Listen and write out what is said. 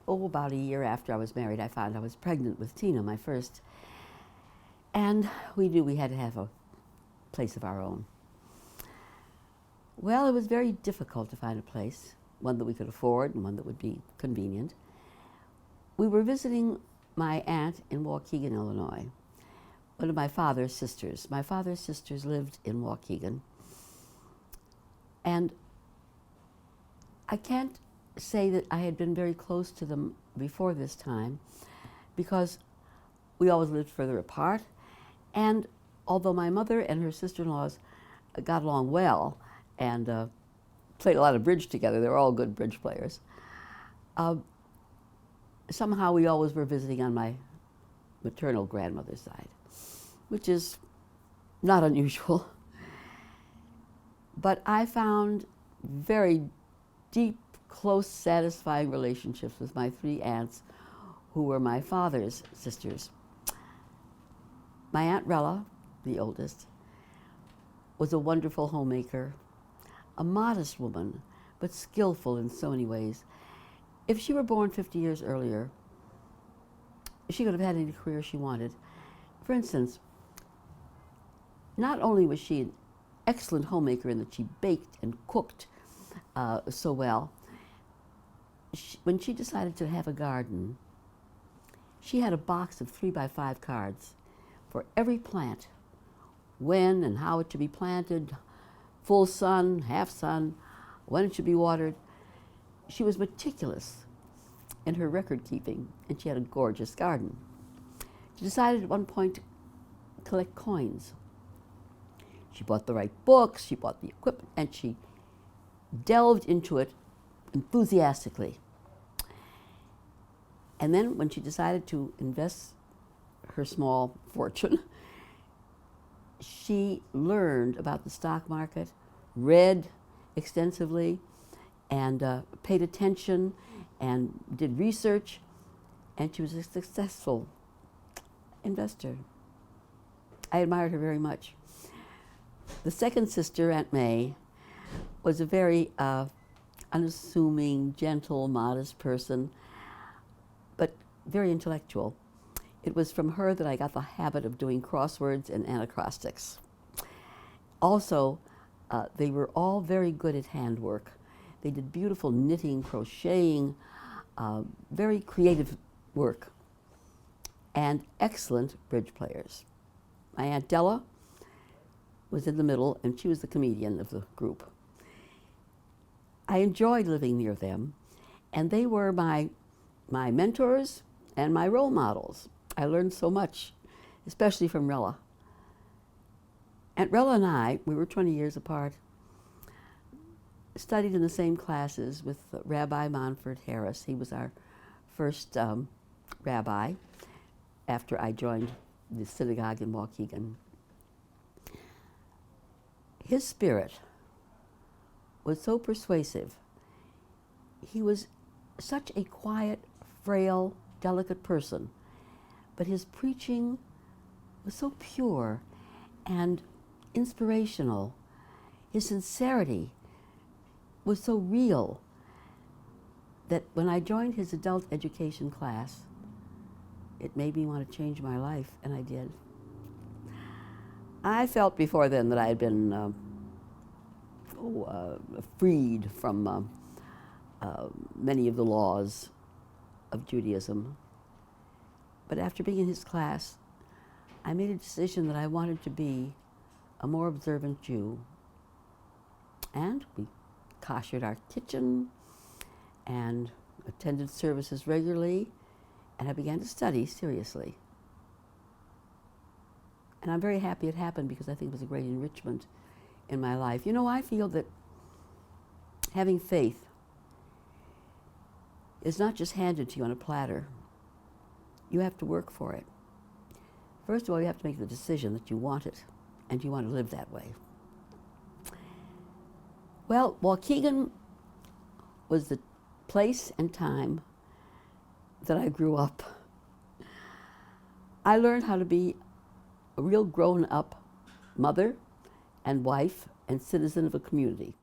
about a year after I was married, I found I was pregnant with Tina, my first. And we knew we had to have a place of our own. Well, it was very difficult to find a place, one that we could afford and one that would be convenient. We were visiting my aunt in Waukegan, Illinois, one of my father's sisters. My father's sisters lived in Waukegan. And I can't say that I had been very close to them before this time because we always lived further apart. And although my mother and her sister-in-laws got along well and played a lot of bridge together, they were all good bridge players, somehow we always were visiting on my maternal grandmother's side, which is not unusual. But I found very deep, close, satisfying relationships with my three aunts who were my father's sisters. My Aunt Rella, the oldest, was a wonderful homemaker, a modest woman, but skillful in so many ways. If she were born 50 years earlier, she could have had any career she wanted. For instance, not only was she an excellent homemaker in that she baked and cooked so well, when she decided to have a garden, she had a box of 3x5 cards for every plant, when and how it should be planted, full sun, half sun, when it should be watered. She was meticulous in her record keeping, and she had a gorgeous garden. She decided at one point to collect coins. She bought the right books, she bought the equipment, and she delved into it enthusiastically. And then when she decided to invest her small fortune, she learned about the stock market, read extensively, and paid attention and did research, and she was a successful investor. I admired her very much. The second sister, Aunt May, was a very unassuming, gentle, modest person, but very intellectual. It was from her that I got the habit of doing crosswords and anacrostics. Also, they were all very good at handwork. They did beautiful knitting, crocheting, very creative work, and excellent bridge players. My Aunt Della was in the middle, and she was the comedian of the group. I enjoyed living near them, and they were my mentors and my role models. I learned so much, especially from Rella. Aunt Rella and I, we were 20 years apart, studied in the same classes with Rabbi Monfort Harris. He was our first rabbi after I joined the synagogue in Waukegan. His spirit was so persuasive. He was such a quiet, frail, delicate person, but his preaching was so pure and inspirational. His sincerity was so real that when I joined his adult education class, it made me want to change my life, and I did. I felt before then that I had been freed from many of the laws of Judaism. But after being in his class, I made a decision that I wanted to be a more observant Jew. And we koshered our kitchen and attended services regularly, and I began to study seriously. And I'm very happy it happened because I think it was a great enrichment in my life. You know, I feel that having faith is not just handed to you on a platter. You have to work for it. First of all, you have to make the decision that you want it, and you want to live that way. Well, Waukegan was the place and time that I grew up. I learned how to be a real grown-up mother and wife and citizen of a community.